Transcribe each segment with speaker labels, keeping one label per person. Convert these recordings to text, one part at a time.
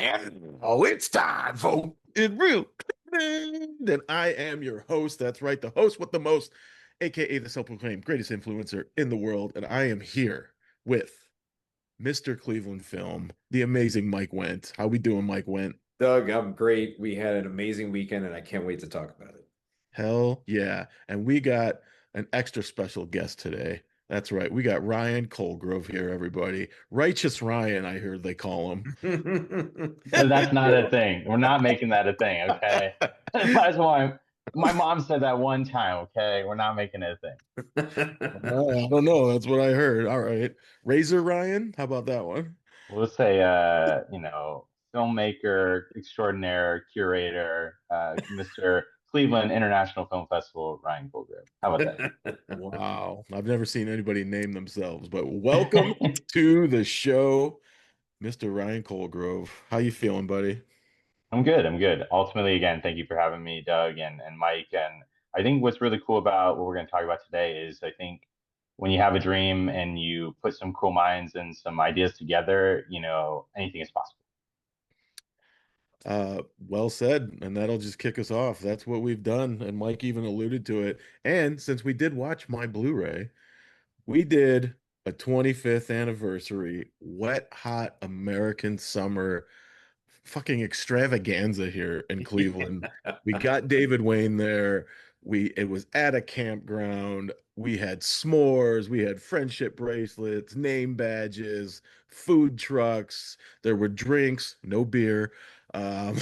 Speaker 1: And oh, it's time for It Real Cleveland. And I am your host. That's right, the host with the most, aka the self-proclaimed greatest influencer in the world. And I am here with Mr. Cleveland Film, the amazing Mike Went. How we doing, Mike Went?
Speaker 2: Doug, I'm great. We had an amazing weekend and I can't wait to talk about it.
Speaker 1: Hell yeah. And we got an extra special guest today. That's right. We got Ryan Colgrove here, everybody. Righteous Ryan, I heard they call him.
Speaker 3: That's not a thing. We're not making that a thing, okay? That's why my mom said that one time, okay? We're not making it a thing.
Speaker 1: I don't know. That's what I heard. All right. Razor Ryan, how about that one?
Speaker 3: We'll say, filmmaker extraordinaire, curator, Mr. Cleveland International Film Festival, Ryan Goldberg. How about
Speaker 1: Wow. I've never seen anybody name themselves, but welcome
Speaker 3: that?
Speaker 1: to the show, Mr. Ryan Colgrove. How you feeling, buddy?
Speaker 3: I'm good. I'm good. Ultimately, again, thank you for having me, Doug and Mike. And I think what's really cool about what we're going to talk about today is I think when you have a dream and you put some cool minds and some ideas together, anything is possible.
Speaker 1: Well said, and that'll just kick us off. That's what we've done, and Mike even alluded to it. And since we did watch my Blu-ray, we did a 25th anniversary wet hot American summer fucking extravaganza here in Cleveland. We got David Wain there. It was at a campground. We had s'mores, we had friendship bracelets, name badges, food trucks. There were drinks, no beer. Um,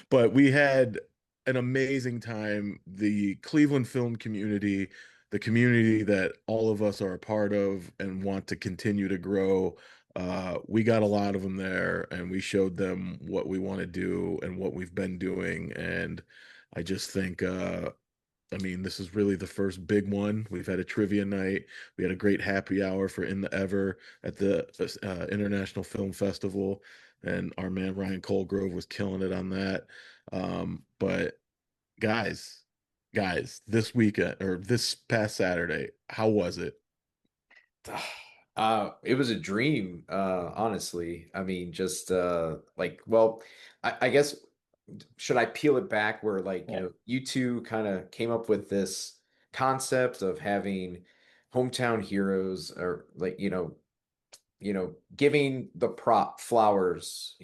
Speaker 1: but we had an amazing time. The Cleveland film community, the community that all of us are a part of and want to continue to grow. We got a lot of them there, and we showed them what we want to do and what we've been doing. And I just think, I mean, this is really the first big one. We've had a trivia night. We had a great happy hour for In the Ever at the International Film Festival, and our man Ryan Colgrove was killing it on that. But guys, this weekend or this past Saturday, how was it?
Speaker 2: It was a dream, honestly. I mean, just well, I guess should I peel it back where
Speaker 3: Yeah.
Speaker 2: you two kind of came up with this concept of having hometown heroes or giving the proper flowers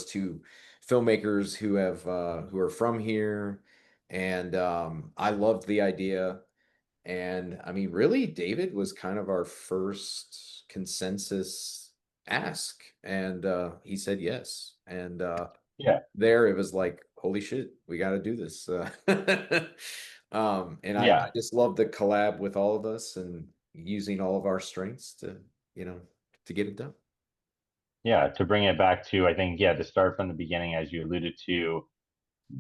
Speaker 2: to filmmakers who are from here. And I loved the idea. And I mean, really, David was kind of our first consensus ask. And he said yes. And
Speaker 3: Yeah.
Speaker 2: there it was like, holy shit, we got to do this. And I
Speaker 3: Yeah.
Speaker 2: just love the collab with all of us and using all of our strengths you know, to get it done.
Speaker 3: Yeah. To bring it back to, I think, yeah, to start from the beginning, as you alluded to,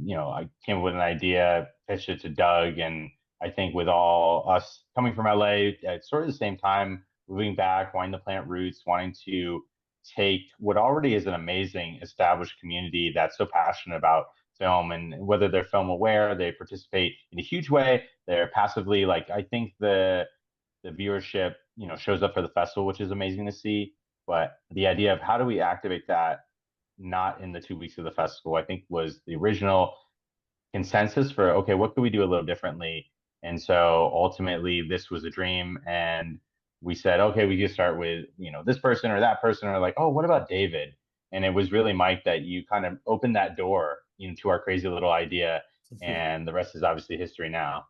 Speaker 3: I came up with an idea, pitched it to Doug, and I think with all us coming from LA at sort of the same time, moving back, wanting to plant roots, wanting to take what already is an amazing established community that's so passionate about film, and whether they're film aware, they participate in a huge way, they're passively like I think the viewership, shows up for the festival, which is amazing to see. But the idea of how do we activate that not in the 2 weeks of the festival, I think was the original consensus for, okay, what could we do a little differently? And so ultimately this was a dream. And we said, okay, we could start with, this person or that person, or like, oh, what about David? And it was really Mike that you kind of opened that door, to our crazy little idea. And the rest is obviously history now.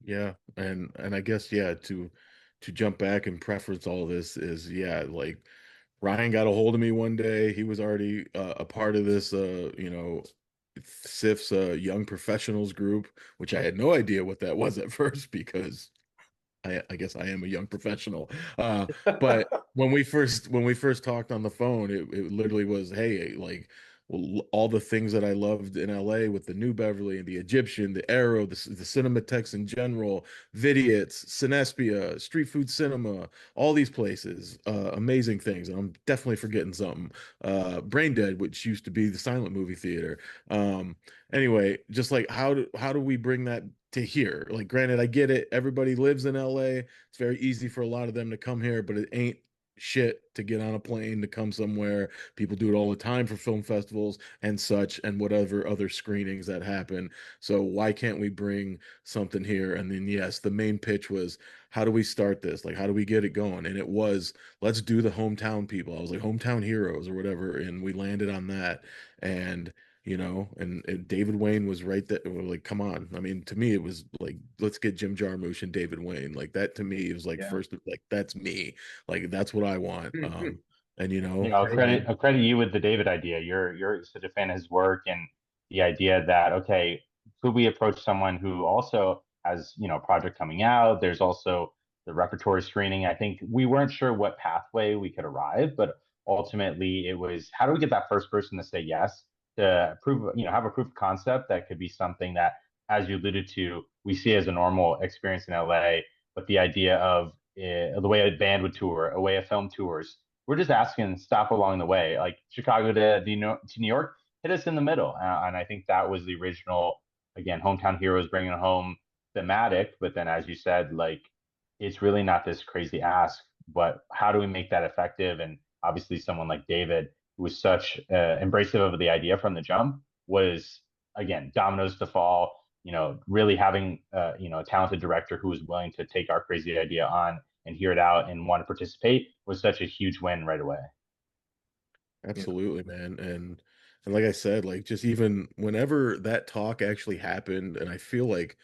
Speaker 1: Yeah, and I guess yeah, to jump back and preference all this is yeah, like Ryan got a hold of me one day. He was already a part of this SIF's young professionals group, which I had no idea what that was at first because I guess I am a young professional. But when we first talked on the phone, it literally was, hey, like well, all the things that I loved in LA with the New Beverly and the Egyptian, the Arrow, the Cinematex in general, Vidiots, Cinespia, Street Food Cinema, all these places, amazing things. And I'm definitely forgetting something. Brain Dead, which used to be the silent movie theater. Um, anyway, just like how do we bring that to here? Like, granted, I get it. Everybody lives in LA. It's very easy for a lot of them to come here, but it ain't, shit to get on a plane to come somewhere. People do it all the time for film festivals and such, and whatever other screenings that happen. So why can't we bring something here? And then yes, the main pitch was, how do we start this? Like, how do we get it going? And it was, let's do the hometown people. I was like, hometown heroes or whatever, and we landed on that. And and David Wain was right there. Like, come on. I mean, to me, it was like, let's get Jim Jarmusch and David Wain. Like that to me, it was like
Speaker 2: Yeah.
Speaker 1: first, like that's me. Like that's what I want. And
Speaker 3: I'll
Speaker 2: Hey,
Speaker 3: credit you with the David idea. You're such a fan of his work and the idea that okay, could we approach someone who also has, a project coming out? There's also the repertory screening. I think we weren't sure what pathway we could arrive, but ultimately it was how do we get that first person to say yes to prove, have a proof of concept that could be something that, as you alluded to, we see as a normal experience in LA, but the idea of the way a band would tour, a way a film tours we're just asking stop along the way, like Chicago to New York, hit us in the middle, and I think that was the original. Again, hometown heroes bringing home thematic, but then as you said, like it's really not this crazy ask, but how do we make that effective? And obviously, someone like David, who was such embracive of the idea from the jump, was again dominoes to fall. Really having a talented director who was willing to take our crazy idea on and hear it out and want to participate was such a huge win right away.
Speaker 2: yeah.
Speaker 1: absolutely, man. And like I said, like just even whenever that talk actually happened, and I feel like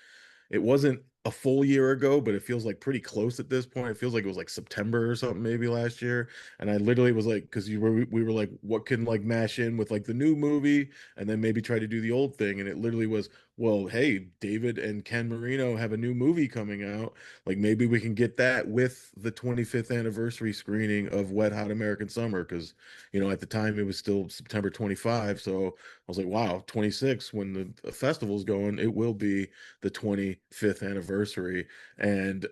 Speaker 1: it wasn't a full year ago, but it feels like pretty close at this point. It feels like it was like September or something, maybe last year. And I literally was like, because we were like, what can like mash in with like the new movie, and then maybe try to do the old thing. And it literally was, well, hey, David and Ken Marino have a new movie coming out. Like maybe we can get that with the 25th anniversary screening of Wet Hot American Summer, because at the time it was still September 25. So I was like, wow, 26 when the festival's going, it will be the 25th anniversary. And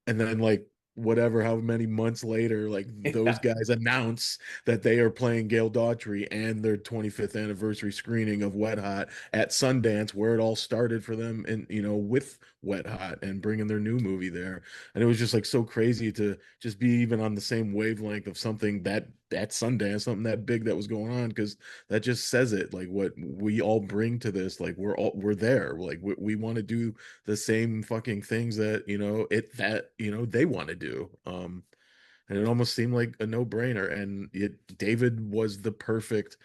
Speaker 1: then like whatever, how many months later, like those
Speaker 2: Yeah.
Speaker 1: guys announce that they are playing Gail Daughtry and their 25th anniversary screening of Wet Hot at Sundance, where it all started for them, and with Wet Hot and bringing their new movie there. And it was just like so crazy to just be even on the same wavelength of something that at Sundance, something that big that was going on, because that just says it, like what we all bring to this. Like we're there, like we want to do the same fucking things that they want to do. And it almost seemed like a no-brainer. And David was the perfect,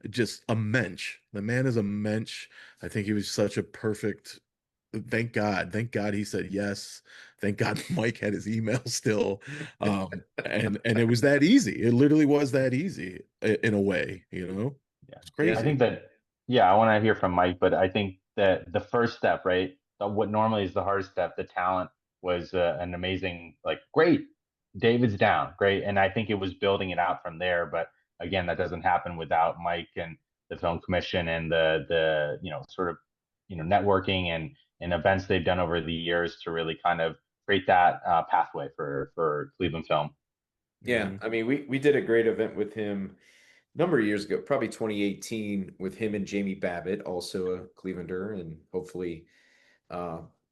Speaker 1: just a mensch. The man is a mensch. I think he was such a perfect. Thank God he said yes. Thank God Mike had his email still. And it was that easy. It literally was that easy in a way.
Speaker 3: Yeah.
Speaker 1: It's
Speaker 2: Yeah.
Speaker 3: I think
Speaker 1: crazy.
Speaker 3: that, yeah, I want to hear from Mike, but I think that the first step, right? What normally is the hardest step, the talent was an amazing, like, great, David's down, great. And I think it was building it out from there. But again, that doesn't happen without Mike and the film commission and the, sort of, networking and events they've done over the years to really kind of create that pathway for Cleveland film.
Speaker 2: Yeah.
Speaker 1: Mhm.
Speaker 2: I mean, we did a great event with him a number of years ago, probably 2018, with him and Jamie Babbitt, also a Clevelander, and hopefully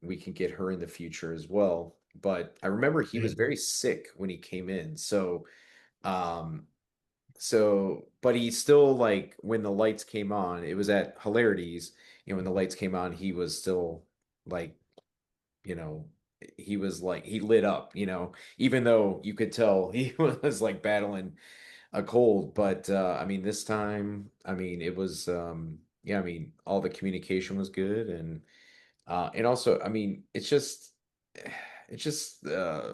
Speaker 2: we can get her in the future as well. But I remember he was very sick when he came in. Um, but he still, like, when the lights came on, it was at Hilarities, when the lights came on, he was still like, you know, he was like, he lit up, even though you could tell he was like battling a cold. But I mean, this time, I mean, it was, yeah, I mean, all the communication was good. And also, I mean, it's just not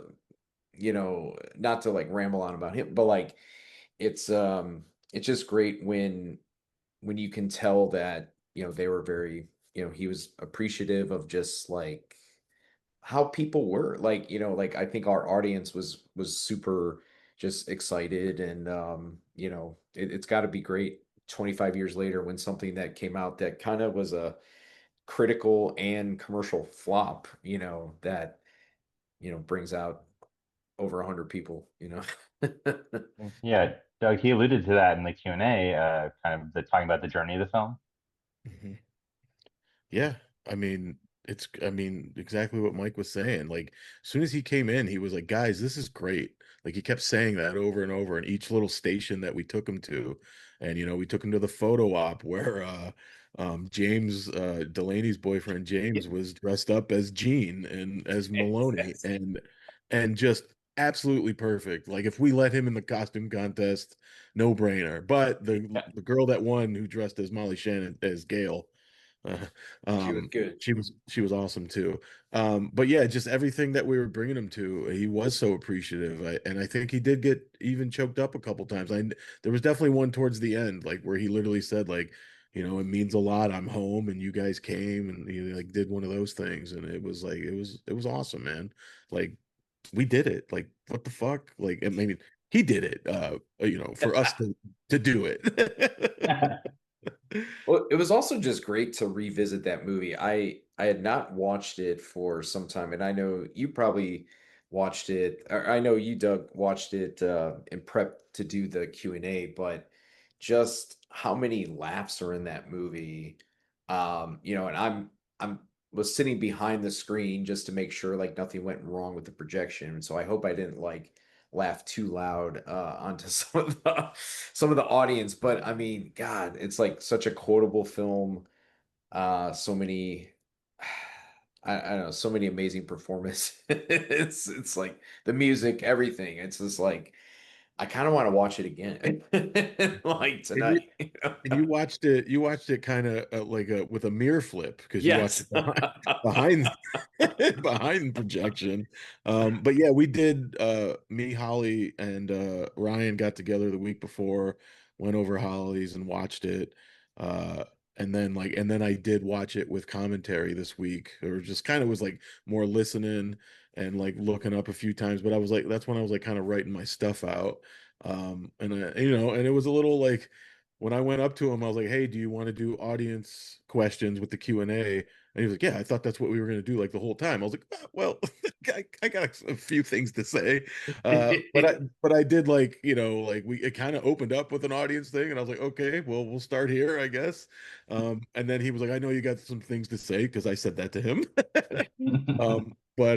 Speaker 2: to like ramble on about him, but like it's just great when you can tell that, they were very, he was appreciative of just like how people were, like, like I think our audience was super just excited. And it's got to be great 25 years later when something that came out that kind of was a critical and commercial flop, that brings out over 100 people,
Speaker 3: Yeah, Doug, he alluded to that in the Q&A, kind of talking about the journey of the film.
Speaker 1: Mhm. Yeah, I mean. it's, I mean, exactly what Mike was saying. Like, as soon as he came in, he was like, guys, this is great. Like, he kept saying that over and over in each little station that we took him to. And, we took him to the photo op where James, Delaney's boyfriend, James, was dressed up as Gene and as Maloney,
Speaker 2: Yes.
Speaker 1: and just absolutely perfect. Like, if we let him in the costume contest, no brainer. But the girl that won, who dressed as Molly Shannon as Gail, uh,
Speaker 2: She was good.
Speaker 1: she was awesome too. But yeah, just everything that we were bringing him to, he was so appreciative. And I think he did get even choked up a couple times. There was definitely one towards the end, like where he literally said, like, it means a lot. I'm home, and you guys came, and he like did one of those things, and it was like it was awesome, man. Like, we did it. Like, what the fuck? Like, I mean, he did it. For us to do it.
Speaker 2: Well, it was also just great to revisit that movie. I had not watched it for some time, and I know you probably watched it, or I know you, Doug, watched it in prep to do the Q&A, but just how many laughs are in that movie. And I'm was sitting behind the screen just to make sure like nothing went wrong with the projection. So I hope I didn't like laugh too loud onto some of the audience. But I mean, God, it's like such a quotable film. So many, I don't know, so many amazing performances. It's like the music, everything. It's just like I kind of want to watch it again, like
Speaker 1: And you
Speaker 2: tonight.
Speaker 1: and you watched it kind of like with a mirror flip because you watched
Speaker 2: Yes.
Speaker 1: it behind behind projection. But yeah, we did. Me, Holly, and Ryan got together the week before, went over Holly's and watched it. Uh, and then I did watch it with commentary this week, or just kind of was like more listening and like looking up a few times. But I was like, that's when I was like kind of writing my stuff out. And it was a little like when I went up to him, I was like, "Hey, do you want to do audience questions with the Q&A?" And he was like, "Yeah, I thought that's what we were going to do like the whole time." I was like, "Well, I got a few things to say." But I did like, like it kind of opened up with an audience thing, and I was like, "Okay, well, we'll start here, I guess." And then he was like, "I know you got some things to say," because I said that to him. But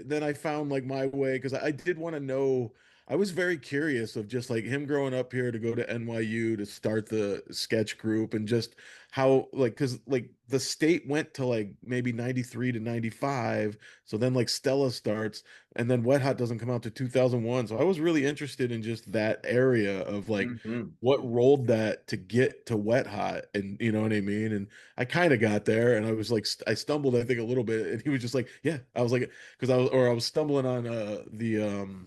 Speaker 1: then I found like my way, because I did want to know. I was very curious of just like him growing up here to go to NYU to start the sketch group, and just how, like, because like the state went to like maybe 93 to 95. So then like Stella starts, and then Wet Hot doesn't come out to 2001. So I was really interested in just that area of like
Speaker 2: Mhm.
Speaker 1: what rolled that to get to Wet Hot. And you know what I mean? And I kind of got there, and I was like, I stumbled, I think, a little bit. And he was just like, yeah. I was like, because I was stumbling on the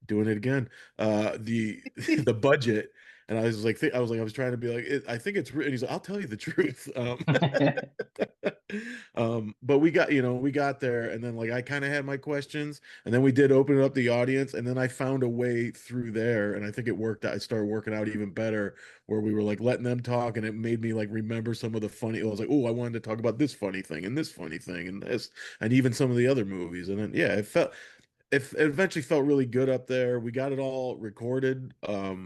Speaker 1: doing it again, the the budget. And I was trying to be like, I think it's written. He's like, I'll tell you the truth. But we got there, and then like I kind of had my questions, and then we did open it up the audience, and then I found a way through there, and I think it worked out. I started working out even better, where we were like letting them talk, and it made me like remember some of the funny. I was like, oh, I wanted to talk about this funny thing and this funny thing and this, and even some of the other movies. And then yeah, it eventually felt really good up there. We got it all recorded.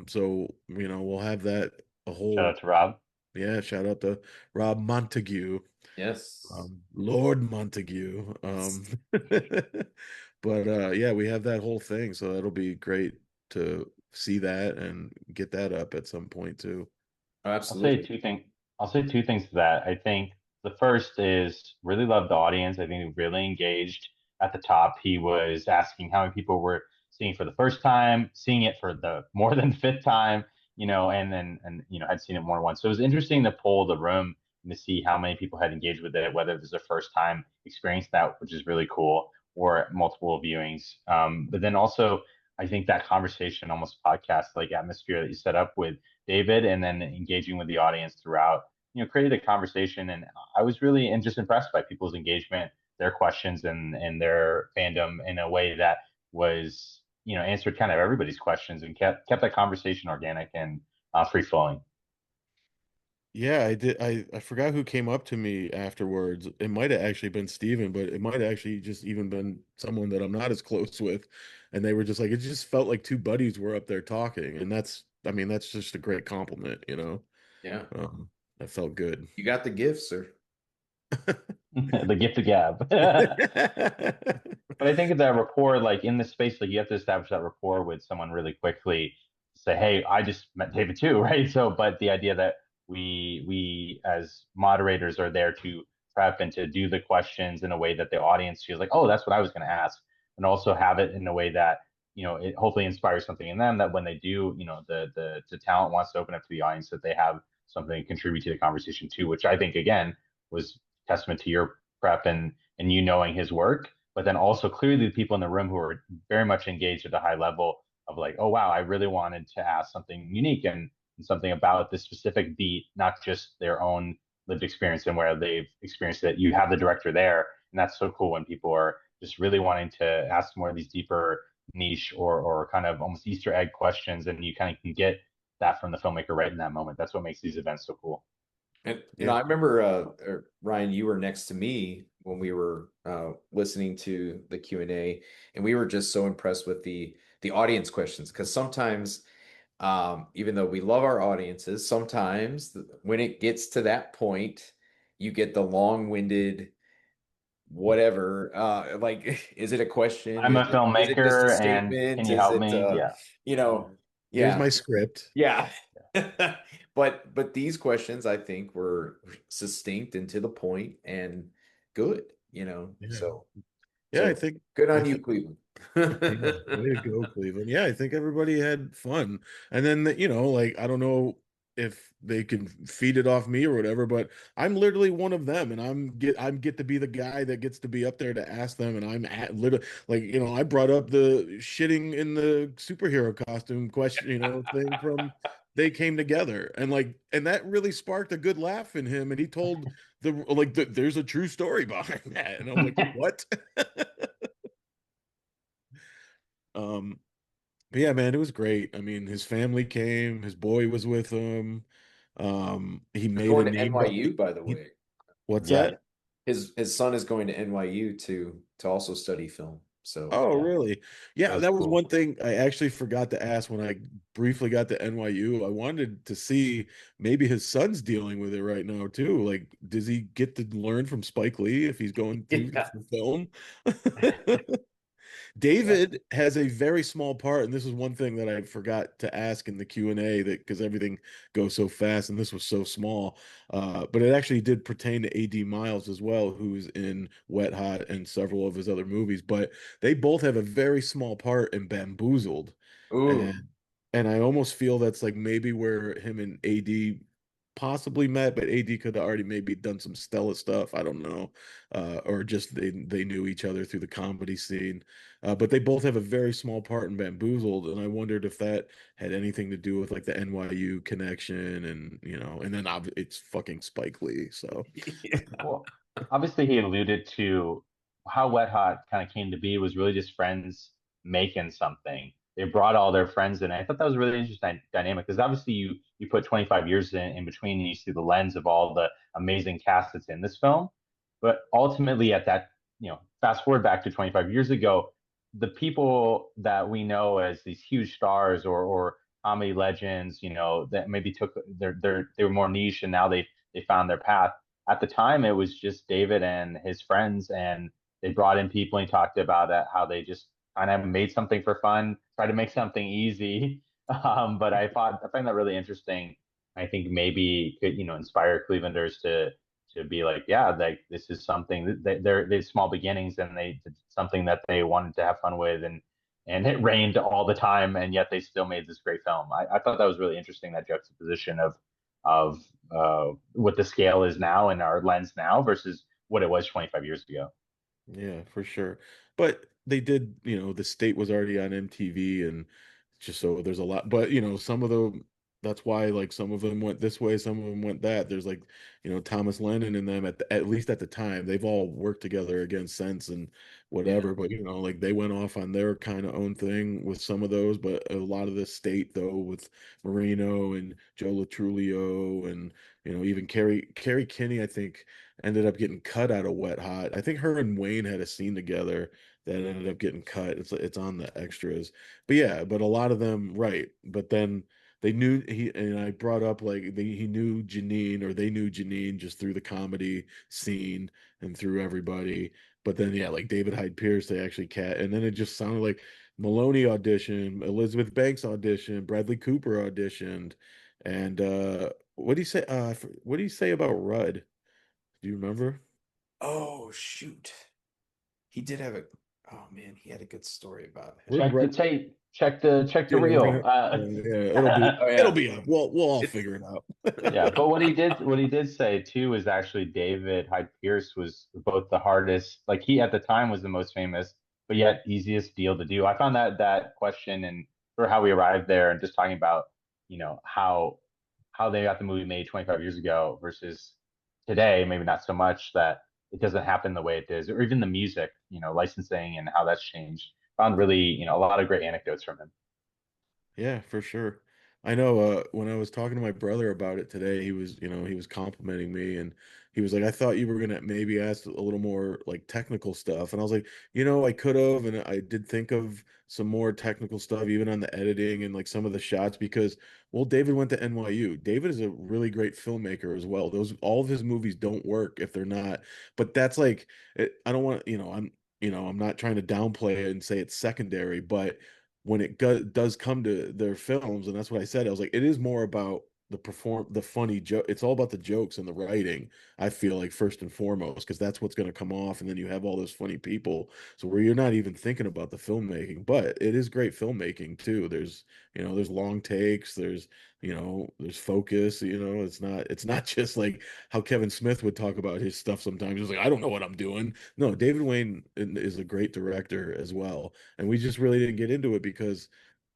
Speaker 1: So we'll have that a
Speaker 3: Shout
Speaker 1: whole,
Speaker 3: out to Rob.
Speaker 1: yeah, shout out to Rob Montague,
Speaker 2: Yes.
Speaker 1: Lord Montague. But yeah, we have that whole thing, so that'll be great to see that and get that up at some point too.
Speaker 3: I'll say
Speaker 2: Absolutely.
Speaker 3: two things. I'll say two things to that. I think the first is really loved the audience. I think he really engaged at the top. He was asking how many people were seeing it for the first time, seeing it for the more than fifth time, and then had seen it more than once. So it was interesting to poll the room and to see how many people had engaged with it, whether it was their first time experience that, which is really cool, or multiple viewings. But then also, I think that conversation, almost podcast like atmosphere that you set up with David, and then engaging with the audience throughout, created a conversation. And I was really just impressed by people's engagement, their questions, and their fandom in a way that was, answered kind of everybody's questions and kept that conversation organic and free flowing.
Speaker 1: Yeah, I did. I forgot who came up to me afterwards. It might have actually been Steven, but it might have actually just even been someone that I'm not as close with. And they were just like, it just felt like two buddies were up there talking. And I mean, that's just a great compliment.
Speaker 2: Yeah.
Speaker 1: That felt good.
Speaker 2: You got the gift, sir.
Speaker 3: The gift of gab. But I think that rapport, like in the space, like you have to establish that rapport with someone really quickly. Say, hey, I just met David too, right? So, but the idea that we as moderators are there to prep and to do the questions in a way that the audience feels like, oh, that's what I was going to ask, and also have it in a way that it hopefully inspires something in them that when they do, the talent wants to open up to the audience that they have something to contribute to the conversation too, which I think again was testament to your prep and you knowing his work, but then also clearly the people in the room who are very much engaged at a high level of like, oh wow, I really wanted to ask something unique and something about this specific beat, not just their own lived experience and where they've experienced it. You have the director there, and that's so cool when people are just really wanting to ask more of these deeper niche or kind of almost Easter egg questions, and you kind of can get that from the filmmaker right in that moment. That's what makes these events so cool.
Speaker 2: And
Speaker 1: Yeah.
Speaker 2: I remember Ryan, you were next to me when we were listening to the Q&A, and we were just so impressed with the audience questions because sometimes, even though we love our audiences, sometimes when it gets to that point, you get the long-winded whatever. Like, is it a question?
Speaker 3: I'm a
Speaker 2: Is it just a
Speaker 3: filmmaker, and can
Speaker 2: statement?
Speaker 3: you
Speaker 2: Is
Speaker 3: help
Speaker 2: it
Speaker 3: me? Yeah.
Speaker 2: you know,
Speaker 1: Here's
Speaker 2: yeah.
Speaker 1: my script.
Speaker 2: Yeah. But these questions I think were succinct and to the point and good.
Speaker 1: Yeah.
Speaker 2: So
Speaker 1: Yeah, I
Speaker 2: so
Speaker 1: think
Speaker 2: good
Speaker 1: I
Speaker 2: on you,
Speaker 1: think
Speaker 2: Cleveland.
Speaker 1: yeah, way to go, Cleveland. Yeah, I think everybody had fun. And then, like, I don't know if they can feed it off me or whatever, but I'm literally one of them, and I'm get to be the guy that gets to be up there to ask them, and I'm at literally like, I brought up the shitting in the superhero costume question, thing from They Came Together, and that really sparked a good laugh in him, and he told there's a true story behind that, and I'm like, what? Um, but yeah, man, it was great. I mean, his family came, his boy was with him. He
Speaker 2: They're
Speaker 1: made a
Speaker 2: going to
Speaker 1: name.
Speaker 2: NYU, by the
Speaker 1: He,
Speaker 2: way.
Speaker 1: what's
Speaker 3: Yeah.
Speaker 1: that?
Speaker 2: His son is going to NYU to also study film. So
Speaker 1: Oh,
Speaker 3: Yeah.
Speaker 1: really?
Speaker 3: That
Speaker 1: Yeah,
Speaker 3: was
Speaker 1: that was
Speaker 3: cool.
Speaker 1: one thing I actually forgot to ask when I briefly got to NYU. I wanted to see maybe his son's dealing with it right now too. Like, does he get to learn from Spike Lee if he's going through
Speaker 2: yeah.
Speaker 1: for film?
Speaker 2: Yeah.
Speaker 1: David has a very small part, and this is one thing that I forgot to ask in the Q&A, that because everything goes so fast and this was so small. But it actually did pertain to AD Miles as well, who's in Wet Hot and several of his other movies. But they both have a very small part in Bamboozled.
Speaker 2: Ooh.
Speaker 1: And and I almost feel that's like maybe where him and AD possibly met, but AD could have already maybe done some Stella stuff. I don't know. Or just they knew each other through the comedy scene. But they both have a very small part in Bamboozled, and I wondered if that had anything to do with like the NYU connection, and then it's fucking Spike Lee. So
Speaker 2: Yeah.
Speaker 3: Well, obviously he alluded to how Wet Hot kind of came to be was really just friends making something. They brought all their friends in. I thought that was a really interesting dynamic because obviously you put 25 years in between and you see the lens of all the amazing cast that's in this film. But ultimately at that, fast forward back to 25 years ago, the people that we know as these huge stars or comedy legends, that maybe took they were more niche and now they found their path. At the time it was just David and his friends, and they brought in people and talked about it, how they just kind of made something for fun, tried to make something easy. But I find that really interesting. I think maybe could inspire Clevelanders to be like, yeah, like this is something that they're small beginnings and they did something that they wanted to have fun with, and it rained all the time and yet they still made this great film. I thought that was really interesting, that juxtaposition of what the scale is now and our lens now versus what it was 25 years ago.
Speaker 1: yeah, for sure. But they did, the state was already on MTV, and just so there's a lot, but some of them, that's why like some of them went this way, some of them went that. There's like, Thomas Lennon and them at least at the time, they've all worked together again since and
Speaker 2: Yeah.
Speaker 1: whatever, but like they went off on their kind of own thing with some of those, but a lot of the state though with Marino and Joe Latrulio and even Carrie Kinney, I think ended up getting cut out of Wet Hot. I think her and Wayne had a scene together that ended up getting cut. It's on the extras. But yeah, but a lot of them, right. But then they knew he and I brought up like he knew Janine or they knew Janine just through the comedy scene and through everybody. But then yeah, like David Hyde Pierce, they actually cat, and then it just sounded like Maloney auditioned, Elizabeth Banks auditioned, Bradley Cooper auditioned, and what do you say? What do you say about Rudd? Do you remember?
Speaker 2: Oh shoot. He did have a oh man, he had a good story about him.
Speaker 1: Where'd
Speaker 3: Check the
Speaker 1: Rudd?
Speaker 3: tape. Check the
Speaker 1: Yeah, we're
Speaker 3: reel.
Speaker 1: gonna. Yeah,
Speaker 2: Oh
Speaker 1: it'll
Speaker 2: yeah.
Speaker 1: be up. We'll all
Speaker 2: It's
Speaker 1: figure it out.
Speaker 3: Yeah, but what he did say too is actually David Hyde Pierce was both the hardest, like he at the time was the most famous, but yet easiest deal to do. I found that question and for how we arrived there and just talking about, how they got the movie made 25 years ago versus today, maybe not so much that it doesn't happen the way it does, or even the music, licensing and how that's changed. Found really, a lot of great anecdotes from him.
Speaker 1: Yeah, for sure. I know when I was talking to my brother about it today, he was complimenting me and he was like, I thought you were gonna maybe ask a little more like technical stuff. And I was like, I could have, and I did think of some more technical stuff, even on the editing and like some of the shots, because well, David went to NYU. David is a really great filmmaker as well. Those all of his movies don't work if they're not, but that's like I don't want, I'm not trying to downplay it and say it's secondary, but when it does come to their films, and that's what I said, I was like, it is more about the funny joke. It's all about the jokes and the writing. I feel like first and foremost, because that's what's going to come off, and then you have all those funny people. So where you're not even thinking about the filmmaking, but it is great filmmaking too. There's long takes. There's focus. It's not just like how Kevin Smith would talk about his stuff sometimes. He's like, I don't know what I'm doing. No, David Wain is a great director as well, and we just really didn't get into it because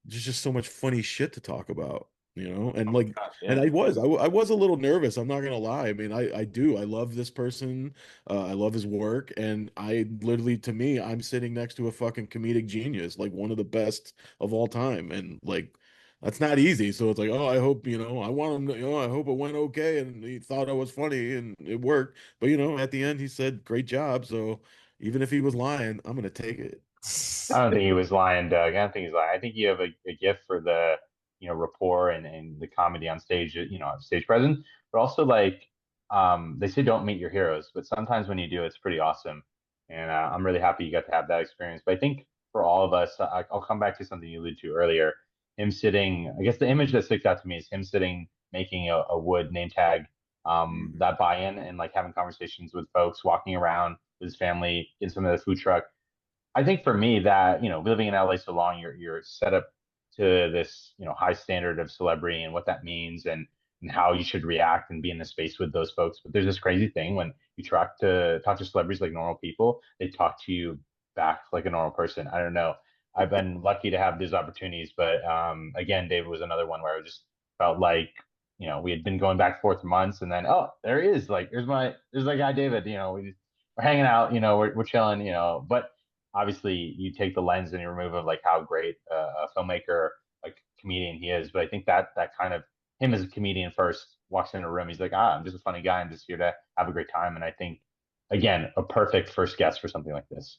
Speaker 1: there's just so much funny shit to talk about, and
Speaker 2: oh
Speaker 1: like,
Speaker 2: gosh,
Speaker 1: and
Speaker 2: yeah.
Speaker 1: I was a little nervous. I'm not gonna lie. I mean, I love this person. I love his work, and I literally, to me, I'm sitting next to a fucking comedic genius, like one of the best of all time, and like. That's not easy. So it's like, oh, I hope, I want him to, I hope it went okay and he thought I was funny and it worked. But, at the end, he said, great job. So even if he was lying, I'm going to take it.
Speaker 3: I don't think he was lying, Doug. I don't think he's lying. I think you have a gift for the, rapport and the comedy on stage, stage presence, but also like, they say don't meet your heroes, but sometimes when you do, it's pretty awesome. And I'm really happy you got to have that experience. But I think for all of us, I'll come back to something you alluded to earlier. Him sitting, I guess the image that sticks out to me is him sitting, making a wood name tag,
Speaker 2: Mhm.
Speaker 3: that buy-in and like having conversations with folks, walking around with his family in some of the food truck. I think for me that, living in LA so long, you're set up to this, high standard of celebrity and what that means and how you should react and be in the space with those folks. But there's this crazy thing when you talk to celebrities like normal people, they talk to you back like a normal person. I don't know. I've been lucky to have these opportunities, but again, David was another one where I just felt like, we had been going back and forth for months, and then there he is. Like, there's my guy David. We're hanging out. We're chilling. But obviously you take the lens and you remove of like how great a filmmaker, like comedian he is. But I think that kind of him as a comedian first walks into a room, he's like, I'm just a funny guy. I'm just here to have a great time. And I think again, a perfect first guest for something like this.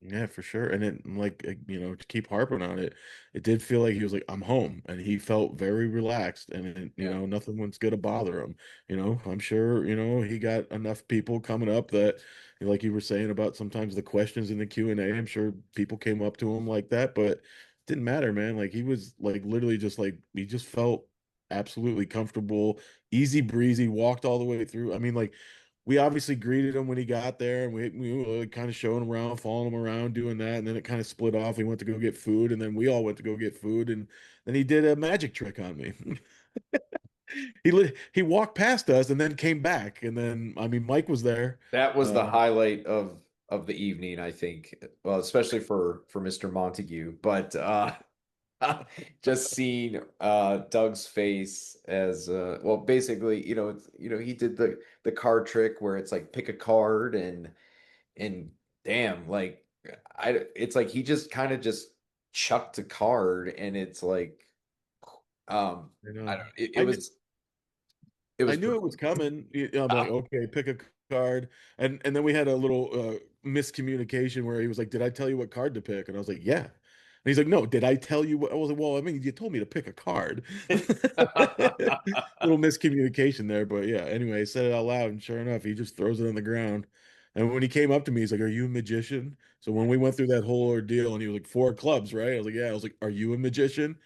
Speaker 1: Yeah, for sure. And it like to keep harping on it, it did feel like he was like, I'm home, and he felt very relaxed, and
Speaker 2: Yeah.
Speaker 1: nothing was gonna bother him. I'm sure, he got enough people coming up that like you were saying about sometimes the questions in the Q&A, I'm sure people came up to him like that, but it didn't matter, man. Like he was like literally just like he just felt absolutely comfortable, easy breezy, walked all the way through. I mean, like we obviously greeted him when he got there, and we were kind of showing him around, following him around, doing that, and then it kind of split off. He went to go get food, and then we all went to go get food, and then he did a magic trick on me. He walked past us and then came back, and then I mean Mike was there.
Speaker 2: That was the
Speaker 1: Uh,
Speaker 2: highlight of the evening, I think. Well, especially for Mr. Montague, but just seeing Doug's face as well, basically, he did the card trick where it's like pick a card and damn, like it's like he just kind of just chucked a card and it's like
Speaker 1: you
Speaker 2: I
Speaker 1: know,
Speaker 2: don't it, it
Speaker 1: I kn-
Speaker 2: was it
Speaker 1: I
Speaker 2: was
Speaker 1: knew
Speaker 2: pretty
Speaker 1: it was coming. I'm like,
Speaker 2: ah,
Speaker 1: okay, pick a card, and then we had a little miscommunication where he was like, "Did I tell you what card to pick?" And I was like, "Yeah." And he's like, no, did I tell you what? I was like, well, I mean, you told me to pick a card. Little miscommunication there, but yeah. Anyway, I said it out loud, and sure enough, he just throws it on the ground. And when he came up to me, he's like, "Are you a magician?" So when we went through that whole ordeal, and he was like, "Four clubs, right?" I was like, "Yeah." I was like, "Are you a magician?"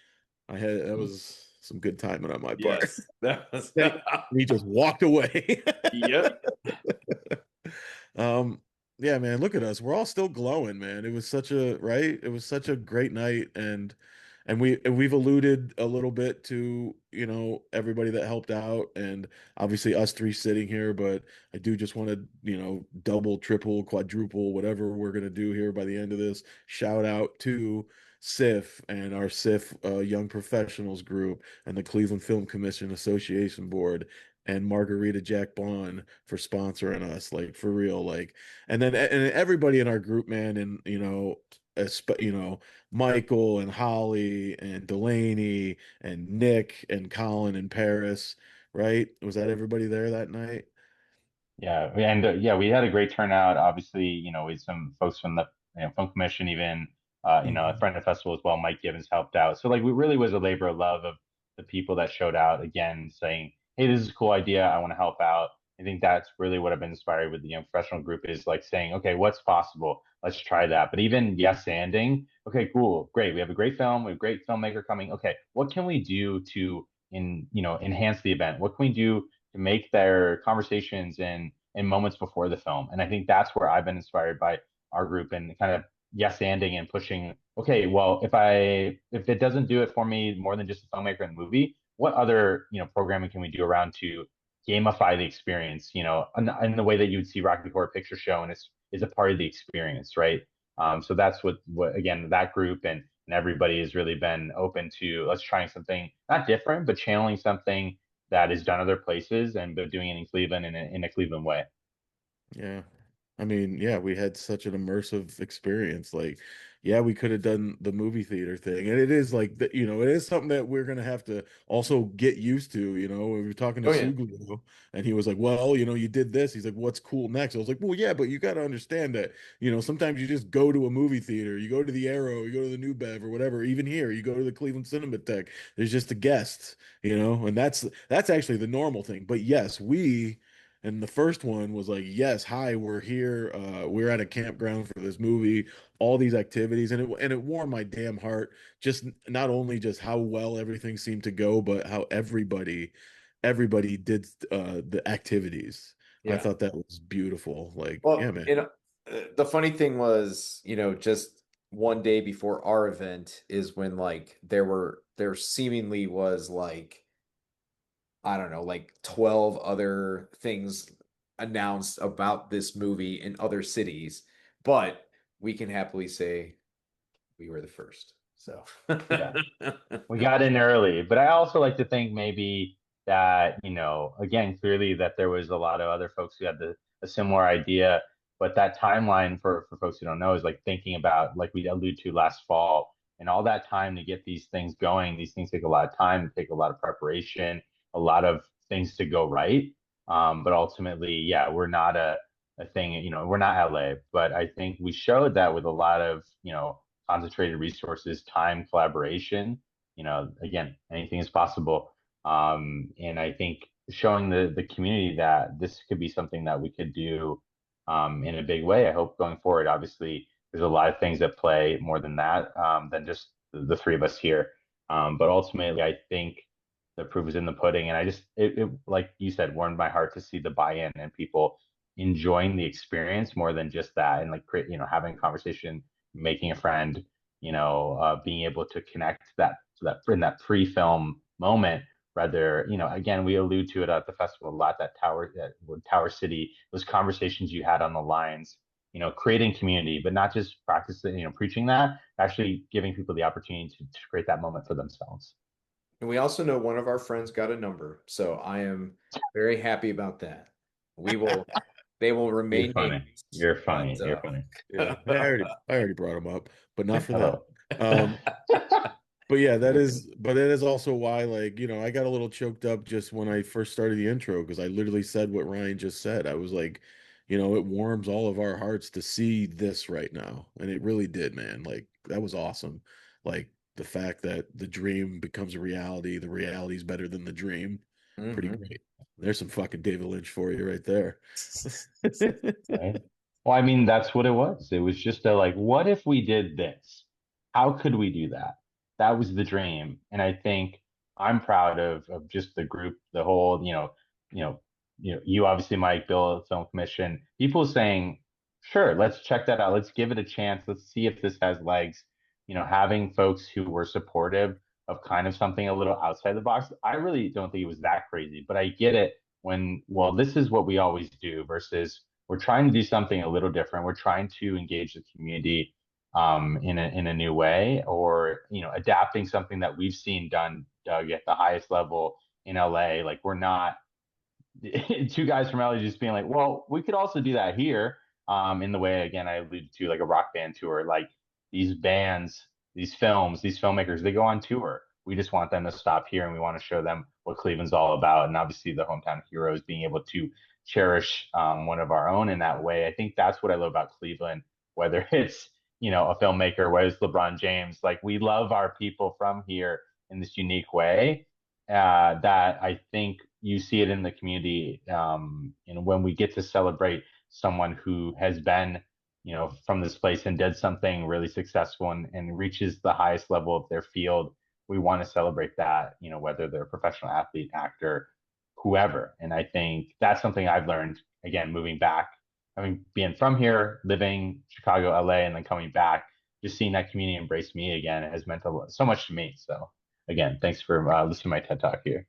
Speaker 1: That was some good timing on my part.
Speaker 2: Yes, that was.
Speaker 1: Then he just walked away.
Speaker 2: Yep.
Speaker 1: Um, yeah, man, look at us. We're all still glowing, man. It was such a right. It was such a great night, and we've alluded a little bit to, everybody that helped out, and obviously us three sitting here, but I do just want to, double, triple, quadruple, whatever we're gonna do here by the end of this. Shout out to SIF and our SIF Young Professionals group and the Cleveland Film Commission Association Board and Margarita Jack Bond for sponsoring us, like for real, like, and everybody in our group, man, and Michael and Holly and Delaney and Nick and Colin and Paris, right? Was that everybody there that night?
Speaker 3: Yeah, and yeah, we had a great turnout. Obviously, with some folks from the film commission, even a
Speaker 1: Mhm.
Speaker 3: friend of the festival as well, Mike Gibbons helped out. So like, we really was a labor of love of the people that showed out again, saying, "Hey, this is a cool idea. I want to help out." I think that's really what I've been inspired with the young professional group is like saying, "Okay, what's possible? Let's try that." But even yes, anding, okay, cool, great. We have a great film. We have a great filmmaker coming. Okay, what can we do to enhance the event? What can we do to make their conversations and moments before the film? And I think that's where I've been inspired by our group and kind of yes anding and pushing. Okay, well, if it doesn't do it for me more than just a filmmaker in the movie, what other programming can we do around to gamify the experience? In the way that you would see Rocky Horror Picture Show, and it's is a part of the experience, right? So that's what again that group and everybody has really been open to. Let's try something not different, but channeling something that is done other places and but doing it in Cleveland in a Cleveland way.
Speaker 1: Yeah. I mean, yeah, we had such an immersive experience. Like, yeah, we could have done the movie theater thing. And it is like that, it is something that we're gonna have to also get used to. We were talking to
Speaker 2: Oh yeah.
Speaker 1: Suglio and he was like, well, you did this. He's like, what's cool next? I was like, well, yeah, but you got to understand that, sometimes you just go to a movie theater, you go to the Arrow, you go to the New Bev or whatever. Even here, you go to the Cleveland Cinematheque. There's just a guest, and that's actually the normal thing. But yes, and the first one was like, yes, hi, we're here. We're at a campground for this movie, all these activities, and it warmed my damn heart. Just not only just how well everything seemed to go, but how everybody did the activities. I
Speaker 2: Yeah.
Speaker 1: thought that was beautiful. Like, yeah,
Speaker 2: Well,
Speaker 1: man.
Speaker 2: the funny thing was, just one day before our event is when like there seemingly was like, I don't know, like 12 other things announced about this movie in other cities, but we can happily say we were the first. So,
Speaker 3: Yeah. We got in early, but I also like to think maybe that, again, clearly that there was a lot of other folks who had a similar idea, but that timeline for folks who don't know is like thinking about, like we alluded to last fall, and all that time to get these things going. These things take a lot of time, take a lot of preparation, a lot of things to go right. But ultimately, yeah, we're not a thing, we're not LA, but I think we showed that with a lot of, concentrated resources, time, collaboration. Again, anything is possible. And I think showing the community that this could be something that we could do in a big way. I hope going forward. Obviously, there's a lot of things that play more than that than just the three of us here. But ultimately, I think the proof is in the pudding. And I just, like you said, warmed my heart to see the buy-in and people enjoying the experience more than just that, and like having a conversation, making a friend, being able to connect that in that pre-film moment. Rather, again, we allude to it at the festival a lot. Tower City, those conversations you had on the lines, creating community, but not just practicing, preaching that, actually giving people the opportunity to create that moment for themselves.
Speaker 2: and we also know one of our friends got a number, so I am very happy about that. We will, they will
Speaker 3: You're
Speaker 2: remain
Speaker 3: funny.
Speaker 2: nameless,
Speaker 3: You're
Speaker 2: but
Speaker 3: funny. You're funny.
Speaker 1: Yeah, I already brought him up, but not for that.
Speaker 3: Oh.
Speaker 1: Um, But yeah, that is also why, like, I got a little choked up just when I first started the intro because I literally said what Ryan just said. I was like, it warms all of our hearts to see this right now. And it really did, man. Like, that was awesome. like the fact that the dream becomes a reality, the reality is better than the dream. Pretty
Speaker 2: Hmm.
Speaker 1: great. There's some fucking David Lynch for you right there.
Speaker 3: Right. Well, I mean, that's what it was. It was just a like, what if we did this? How could we do that? That was the dream. And I think I'm proud of just the group, the whole, you know, you obviously, Mike, Bill, Film Commission, people saying, sure, let's check that out. Let's give it a chance. Let's see if this has legs. Having folks who were supportive of kind of something a little outside the box. I really don't think it was that crazy, but I get it when, well, this is what we always do versus we're trying to do something a little different. We're trying to engage the community in a new way, or adapting something that we've seen done, Doug, at the highest level in LA. Like we're not two guys from LA just being like, well, we could also do that here. In the way again I alluded to, like a rock band tour. Like these bands, these films, these filmmakers, they go on tour. We just want them to stop here and we want to show them what Cleveland's all about. And obviously the hometown heroes being able to cherish one of our own in that way. I think that's what I love about Cleveland, whether it's, a filmmaker, whether it's LeBron James, like we love our people from here in this unique way that I think you see it in the community. When we get to celebrate someone who has been, from this place and did something really successful and reaches the highest level of their field, we want to celebrate that, whether they're a professional athlete, actor, whoever. And I think that's something I've learned, again, moving back, having been from here, living Chicago, LA, and then coming back, just seeing that community embrace me again has meant so much to me. So again, thanks for listening to my TED Talk here.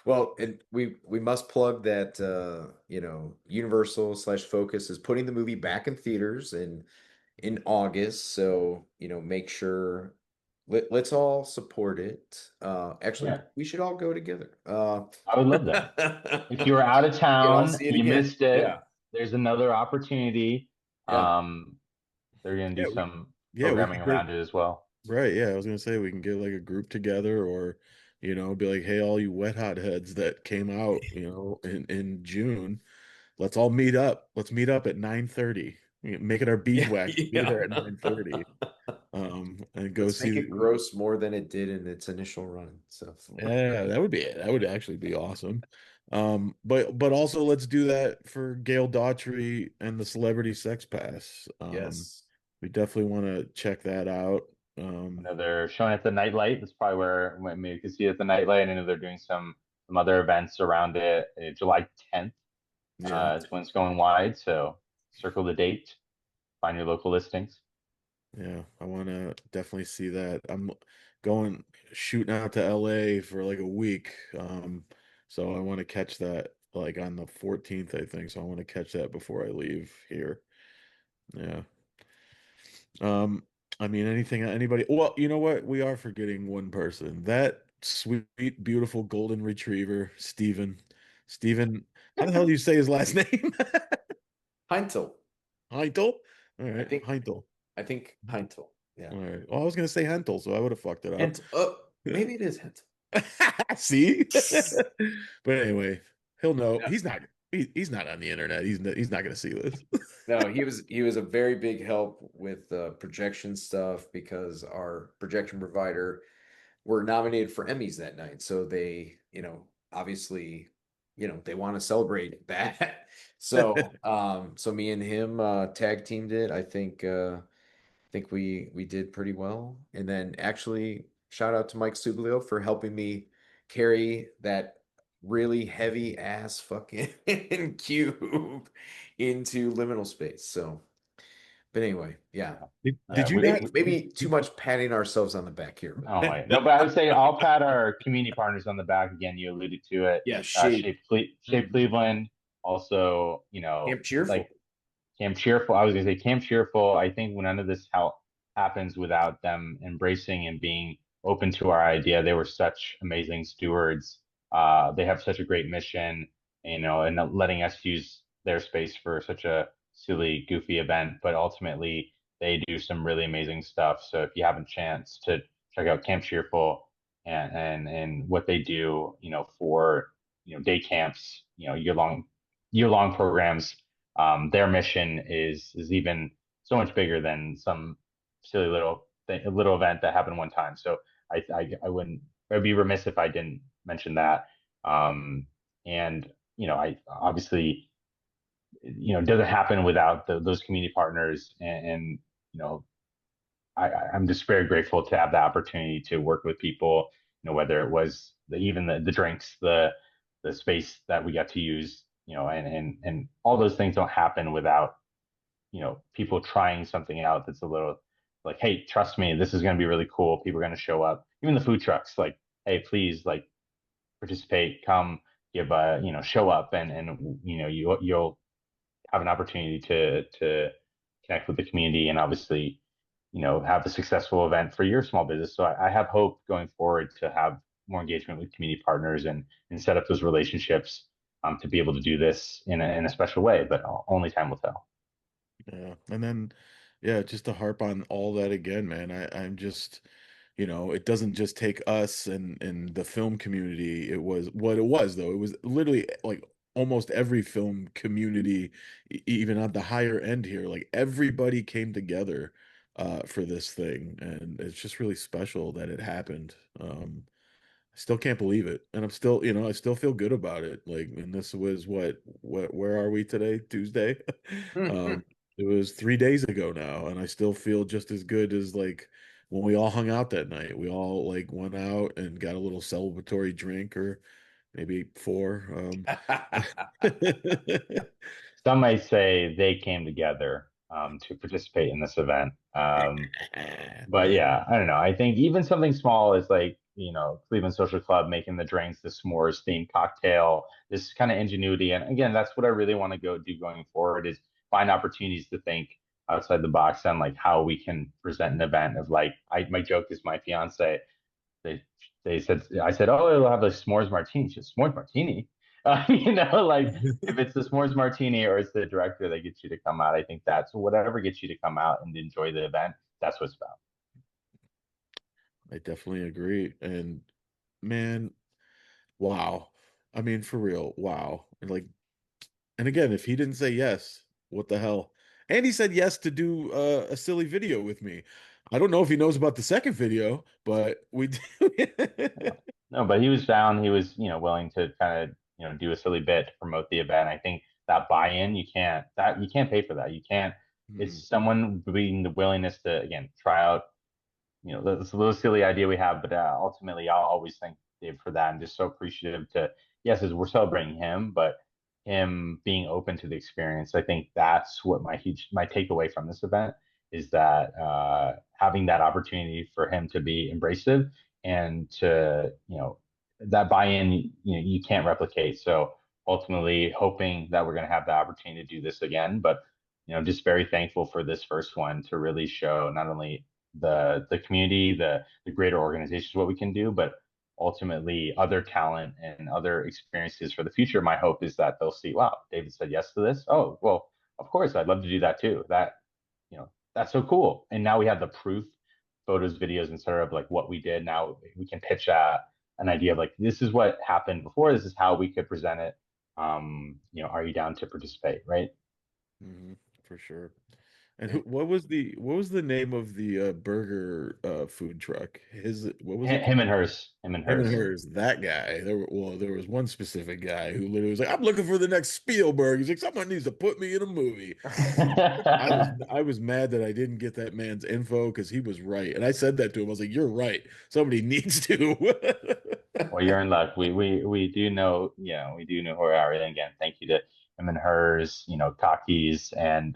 Speaker 2: Well, and we must plug that Universal slash Focus is putting the movie back in theaters in August. So, make sure let's all support it. Actually,
Speaker 3: Yeah,
Speaker 2: we should all go together.
Speaker 3: I would love that. If you were out of
Speaker 2: We can all
Speaker 3: town,
Speaker 2: see it
Speaker 3: you
Speaker 2: again.
Speaker 3: missed it,
Speaker 2: Yeah.
Speaker 3: there's another opportunity.
Speaker 2: Yeah.
Speaker 3: Um, they're going to
Speaker 1: Yeah,
Speaker 3: do some
Speaker 1: we
Speaker 3: programming
Speaker 1: could get
Speaker 3: around it as well.
Speaker 1: right. Yeah, I was gonna say we can get like a group together, or be like, hey, all you wet hot heads that came out, in June, let's all meet up. Let's meet up at 9:30. Make it our
Speaker 2: Yeah.
Speaker 1: beeswax. Be
Speaker 2: Yeah.
Speaker 1: there at 9:30. And go
Speaker 2: Let's make
Speaker 1: see.
Speaker 2: it gross more than it did in its initial run. So
Speaker 1: Yeah, that would be it. That would actually be awesome. But also let's do that for Gail Daughtry and the Celebrity Sex Pass.
Speaker 2: yes.
Speaker 1: We definitely want to check that out.
Speaker 3: I know they're showing at the Nightlight. That's probably where maybe you can see it at the Nightlight. I know they're doing some other events around it. July 10th
Speaker 1: Yeah,
Speaker 3: is when it's going wide. So circle the date, find your local listings.
Speaker 1: yeah, I want to definitely see that. I'm going shooting out to LA for like a week. So I want to catch that like on the 14th, I think. So I want to catch that before I leave here. Yeah. Um, I mean, anybody. Well, you know what? We are forgetting one person. That sweet, beautiful golden retriever, Steven. Steven, how the hell do you say his last name?
Speaker 2: Heintel.
Speaker 1: Heintel? All
Speaker 2: I
Speaker 1: right,
Speaker 2: think
Speaker 1: Heintel.
Speaker 2: I think Heintel. Yeah.
Speaker 1: All right. Well, I was gonna say Hentel, so I would have fucked it up.
Speaker 2: And maybe it is Heintel.
Speaker 1: See? But anyway, he'll know.
Speaker 2: No,
Speaker 1: He's not on the internet. He's not gonna see this.
Speaker 2: no, he was a very big help with projection stuff because our projection provider were nominated for Emmys that night. So they, obviously, they want to celebrate that. So me and him tag teamed it. I think we did pretty well. And then actually shout out to Mike Suglio for helping me carry that really heavy ass fucking cube into liminal space. So, but anyway, yeah.
Speaker 1: Did you not?
Speaker 2: Maybe too much patting ourselves on the back here.
Speaker 3: Oh my, no, but I would say I'll pat our community partners on the back again. You alluded to it.
Speaker 2: Yeah, shape.
Speaker 3: Shape
Speaker 2: Mhm.
Speaker 3: Cleveland. Also,
Speaker 2: Camp Cheerful.
Speaker 3: like Camp Cheerful. I was gonna say Camp Cheerful. I think when none of this happens without them embracing and being open to our idea, they were such amazing stewards. They have such a great mission, and letting us use their space for such a silly, goofy event. But ultimately, they do some really amazing stuff. So if you have a chance to check out Camp Cheerful and what they do, for day camps, year long programs, their mission is even so much bigger than some silly little thing, a little event that happened one time. So I wouldn't, I'd be remiss if I didn't mention that. Um, and I obviously, it doesn't happen without those community partners, and you know, I'm just very grateful to have the opportunity to work with people, whether it was even the drinks, the space that we got to use, and all those things don't happen without, people trying something out that's a little like, hey, trust me, this is going to be really cool. People are going to show up. Even the food trucks, like, hey, please, like, participate, come, give show up, and you'll have an opportunity to connect with the community and obviously, have a successful event for your small business. So I have hope going forward to have more engagement with community partners and set up those relationships, to be able to do this in a special way, but only time will tell.
Speaker 1: Yeah. And then, yeah, just to harp on all that again, man, I'm just, it doesn't just take us and the film community. It was what it was, though. It was literally like almost every film community, even on the higher end here, like everybody came together for this thing. And it's just really special that it happened. I still can't believe it. And I'm still, I still feel good about it. Like, and this was where are we today? Tuesday? Um, it was 3 days ago now, and I still feel just as good as like when we all hung out that night. We all like went out and got a little celebratory drink or maybe four.
Speaker 3: Some might say they came together, to participate in this event. But
Speaker 1: Man.
Speaker 3: yeah, I don't know. I think even something small is like, Cleveland Social Club making the drinks, the s'mores themed cocktail, this kind of ingenuity. And again, that's what I really want to go do going forward is find opportunities to think outside the box on like how we can present an event of like, my joke is my fiance, they they said I said, oh, it'll have a s'mores martini. She said, s'mores martini. Like if it's the s'mores martini or it's the director that gets you to come out, I think that's whatever gets you to come out and enjoy the event. That's what's about.
Speaker 1: I definitely agree. And man, wow. I mean, for real, wow. And like, and again, if he didn't say yes, what the hell? And he said yes to do a silly video with me. I don't know if he knows about the second video, but we do.
Speaker 3: Yeah. No, but he was down. He was, willing to kind of, do a silly bit to promote the event. I think that buy-in, you can't pay for that. You can't.
Speaker 1: Mhm.
Speaker 3: It's someone being the willingness to again try out, that's a little silly idea we have, but ultimately, I'll always thank Dave for that. I'm just so appreciative to, yes, as we're celebrating him, but him being open to the experience. I think that's what my takeaway from this event is that having that opportunity for him to be embracive and to, that buy-in, you can't replicate. So ultimately, hoping that we're going to have the opportunity to do this again, but just very thankful for this first one to really show not only the community, the greater organizations, what we can do, but ultimately other talent and other experiences for the future. My hope is that they'll see, wow, David said yes to this. Oh, well, of course, I'd love to do that too. That's so cool. And now we have the proof, photos, videos, and sort of like what we did. Now we can pitch an idea of like, this is what happened before. This is how we could present it. Are you down to participate? Right.
Speaker 1: For sure. And
Speaker 2: Yeah.
Speaker 1: what was the name of the burger food truck? What was it
Speaker 3: Him
Speaker 1: called?
Speaker 3: and hers, him and
Speaker 1: Him and
Speaker 3: hers.
Speaker 1: hers, that guy. There was one specific guy who literally was like, "I'm looking for the next Spielberg." He's like, "Someone needs to put me in a movie." I was mad that I didn't get that man's info because he was right, and I said that to him. I was like, "You're right. Somebody needs to."
Speaker 3: Well, you're in luck. We do know, we do know who we are. And again, thank you to him and hers, Takis and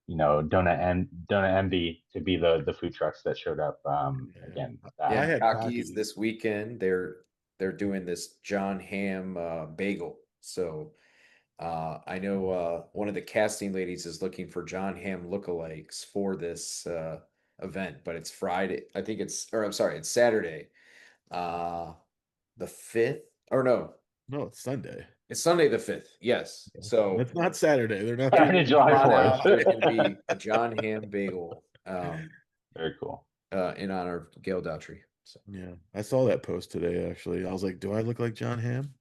Speaker 3: Donut Envy to be the food trucks that showed up.
Speaker 1: Yeah.
Speaker 3: Again,
Speaker 2: Yeah,
Speaker 1: I
Speaker 3: that
Speaker 1: had
Speaker 2: Takis
Speaker 1: Takis.
Speaker 2: this weekend. They're doing this John Ham bagel. So I know one of the casting ladies is looking for John Ham lookalikes for this event, but it's Friday. I think or I'm sorry, it's Saturday, uh, the 5th. Or no,
Speaker 1: No, it's Sunday.
Speaker 2: it's Sunday the 5th. Yes. So
Speaker 1: That's not Saturday. They're not doing
Speaker 3: Saturday,
Speaker 1: it.
Speaker 2: come
Speaker 3: July
Speaker 2: on
Speaker 3: 4th.
Speaker 2: out. There's going to be a John Ham bagel
Speaker 3: Very cool.
Speaker 2: in honor of Gail Daughtry. So.
Speaker 1: Yeah, I saw that post today. Actually, I was like, "Do I look like John Hamm?"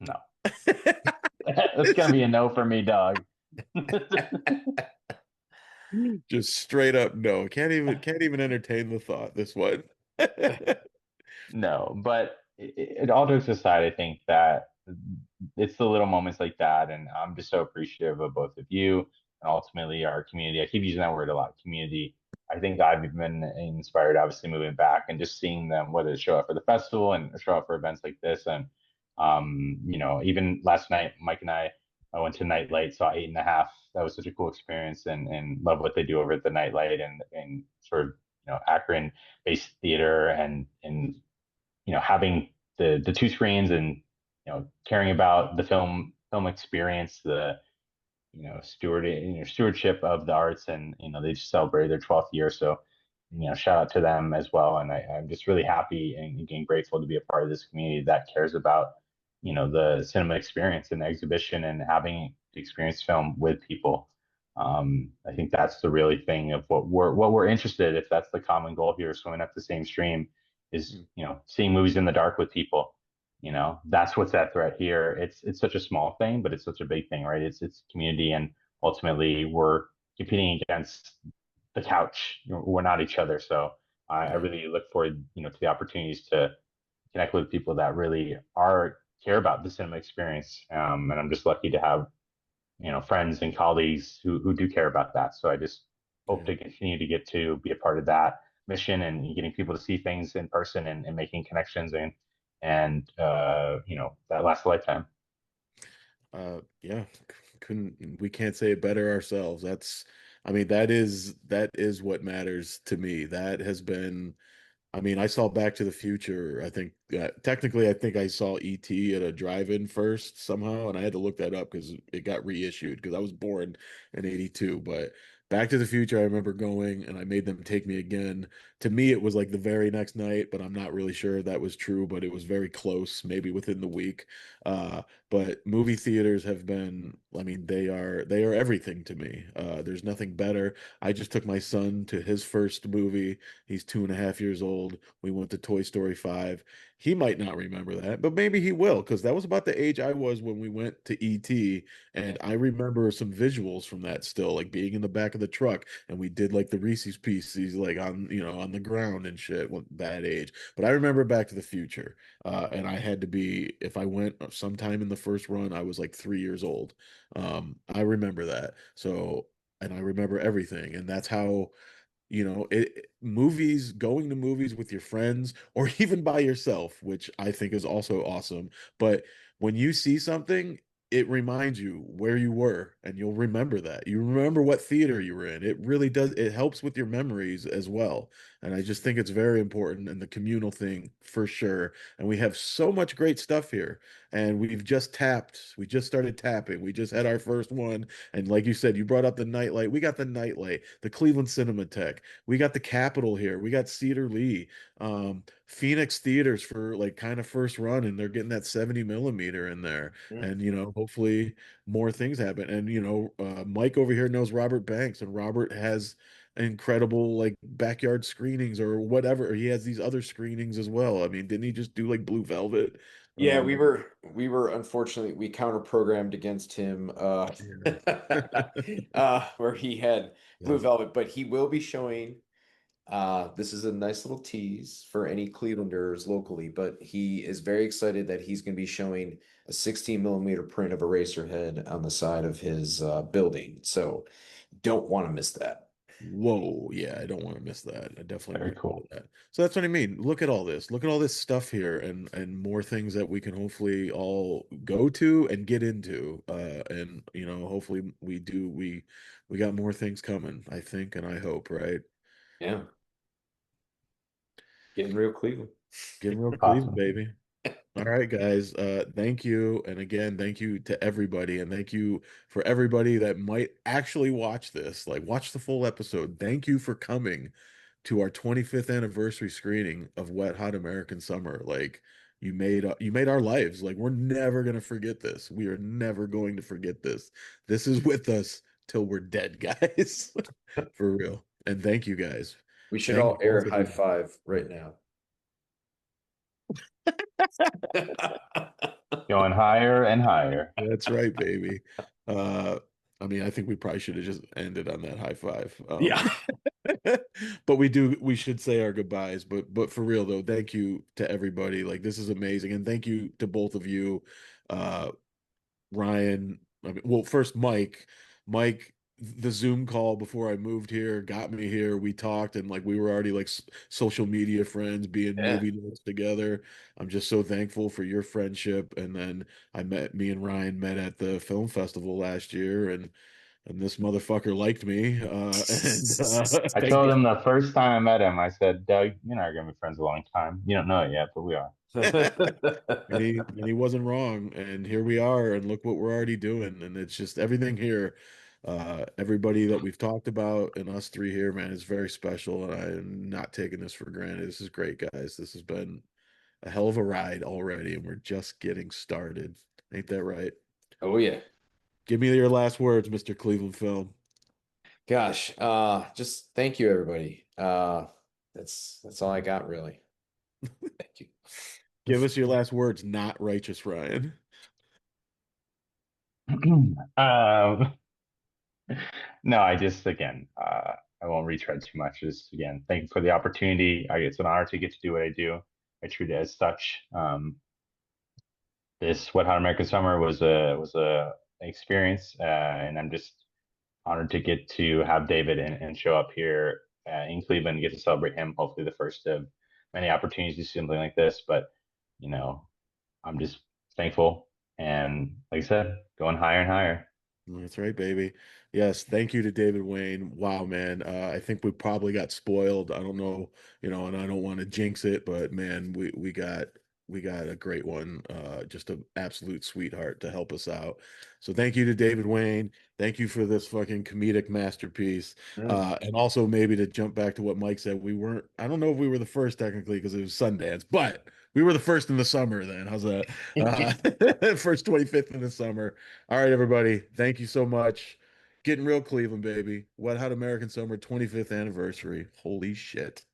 Speaker 3: No, that's gonna be a no for me, dog.
Speaker 1: Just straight up no. Can't even entertain the thought. This one.
Speaker 3: No, but all jokes aside, I think that it's the little moments like that, and I'm just so appreciative of both of you and ultimately our community. I keep using that word a lot, community. I think I've been inspired, obviously, moving back and just seeing them, whether to show up for the festival and show up for events like this, and even last night, Mike and I went to Nightlight, saw 8 1/2. That was such a cool experience, and love what they do over at the Nightlight and sort of Akron-based theater and having the two screens and caring about the film experience, the stewardship of the arts, and they just celebrated their 12th year, so shout out to them as well. And I'm just really happy and again grateful to be a part of this community that cares about the cinema experience and the exhibition and having the experience film with people. I think that's the really thing of what we're interested. If that's the common goal here, swimming up the same stream, is seeing movies in the dark with people. That's what's at threat here. It's such a small thing, but it's such a big thing, right? It's community, and ultimately we're competing against the couch. We're not each other. So I
Speaker 2: Yeah.
Speaker 3: really look forward, to the opportunities to connect with people that really are care about the cinema experience. And I'm just lucky to have friends and colleagues who do care about that. So I just hope
Speaker 1: Yeah.
Speaker 3: to continue to get to be a part of that mission and getting people to see things in person and making connections and that lasts a lifetime.
Speaker 1: Yeah, couldn't we can't say it better ourselves. I mean, that is what matters to me. That has been I mean, I saw Back to the Future. I think technically, I think I saw E.T. at a drive-in first somehow, and I had to look that up because it got reissued because I was born in '82. But Back to the Future, I remember going, and I made them take me again. To me, it was like the very next night, but I'm not really sure that was true. But it was very close, maybe within the week. But movie theaters have been, I mean, they are everything to me. There's nothing better. I just took my son to his first movie. He's 2.5 years old. We went to Toy Story 5. He might not remember that, but maybe he will, because that was about the age I was when we went to ET. And I remember some visuals from that still, like being in the back of the truck, and we did like the Reese's Pieces, like on the ground and shit with that age. But I remember Back to the Future. And I had to be, if I went sometime in the first run, I was like 3 years old. I remember that. So, and I remember everything. And that's how movies, going to movies with your friends or even by yourself, which I think is also awesome. But when you see something, it reminds you where you were and you'll remember that. You remember what theater you were in. It really does. It helps with your memories as well. And I just think it's very important and the communal thing for sure. And we have so much great stuff here. And we just started tapping. We just had our first one. And like you said, you brought up the Nightlight. We got the Nightlight, the Cleveland Cinematheque. We got the Capitol here. We got Cedar Lee, Phoenix theaters for like kind of first run, and they're getting that 70 millimeter in there.
Speaker 2: Mm.
Speaker 1: And hopefully more things happen. And Mike over here knows Robert Banks, and Robert has incredible like backyard screenings or whatever. Or he has these other screenings as well. I mean, didn't he just do like Blue Velvet?
Speaker 2: Yeah, we
Speaker 1: Um,
Speaker 2: were we were unfortunately we counter programmed against him
Speaker 1: yeah.
Speaker 2: where he had Blue
Speaker 1: Yeah.
Speaker 2: Velvet, but he will be showing this is a nice little tease for any Clevelanders locally, but he is very excited that he's going to be showing a 16 millimeter print of Eraserhead on the side of his building. So don't want to miss that.
Speaker 1: Whoa, yeah, I don't want to miss that. I definitely
Speaker 3: Very
Speaker 1: want to go
Speaker 3: cool.
Speaker 1: to that. So that's what I mean. Look at all this. Look at all this stuff here and more things that we can hopefully all go to and get into. And hopefully we got more things coming, I think and I hope, right?
Speaker 2: Yeah, getting real Cleveland.
Speaker 1: Getting real Cleveland,
Speaker 3: Awesome.
Speaker 1: baby. All right, guys. Thank you. And again, thank you to everybody. And thank you for everybody that might actually watch this, like watch the full episode. Thank you for coming to our 25th anniversary screening of Wet Hot American Summer. Like you made our lives. Like we're never gonna forget this. We are never going to forget this. This is with us till we're dead, guys. For real. And thank you guys.
Speaker 2: We should
Speaker 1: Thank
Speaker 2: all air
Speaker 1: both
Speaker 2: a
Speaker 1: of
Speaker 2: high
Speaker 1: you.
Speaker 2: five right now.
Speaker 3: Going higher and higher.
Speaker 1: That's right, baby. Uh, I mean, I think we probably should have just ended on that high five.
Speaker 2: Yeah.
Speaker 1: But we should say our goodbyes. But for real though, thank you to everybody. Like this is amazing. And thank you to both of you. Uh Ryan, I mean, well, first Mike, the Zoom call before I moved here got me here. We talked and like we were already like social media friends, being
Speaker 2: Yeah.
Speaker 1: movie notes together. I'm just so thankful for your friendship. And then me and Ryan met at the film festival last year, and this motherfucker liked me. And
Speaker 3: I
Speaker 1: thank
Speaker 3: told
Speaker 1: God.
Speaker 3: him the first time I met him, I said, Doug, you and I are going to be friends a long time. You don't know it yet, but we are.
Speaker 1: And he wasn't wrong, and here we are, and look what we're already doing, and it's just everything here. Everybody that we've talked about and us three here, man, is very special, and I'm not taking this for granted. This is great, guys. This has been a hell of a ride already, and we're just getting started. Ain't that right?
Speaker 2: Oh yeah.
Speaker 1: Give me your last words, Mr. Cleveland Film.
Speaker 2: Gosh, just thank you, everybody. That's all I got, really. Thank you.
Speaker 1: Give us your last words, not righteous, Ryan.
Speaker 3: um, no, I just, again, I won't retread too much. Just, again, thank you for the opportunity. It's an honor to get to do what I do. I treat it as such. This Wet Hot American Summer was a experience, and I'm just honored to get to have David and show up here in Cleveland and get to celebrate him. Hopefully, the first of many opportunities to do something like this. But you know, I'm just thankful, and like I said, going higher and higher.
Speaker 1: That's right, baby. Yes, thank you to David Wain. Wow, man. I think we probably got spoiled. I don't know, and I don't want to jinx it, but man, we got a great one. Just an absolute sweetheart to help us out. So thank you to David Wain. Thank you for this fucking comedic masterpiece.
Speaker 2: Mm.
Speaker 1: And also maybe to jump back to what Mike said, I don't know if we were the first technically because it was Sundance, but we were the first in the summer then. How's that? First 25th in the summer. All right, everybody. Thank you so much. Getting real Cleveland, baby. Wet Hot American Summer 25th anniversary. Holy shit.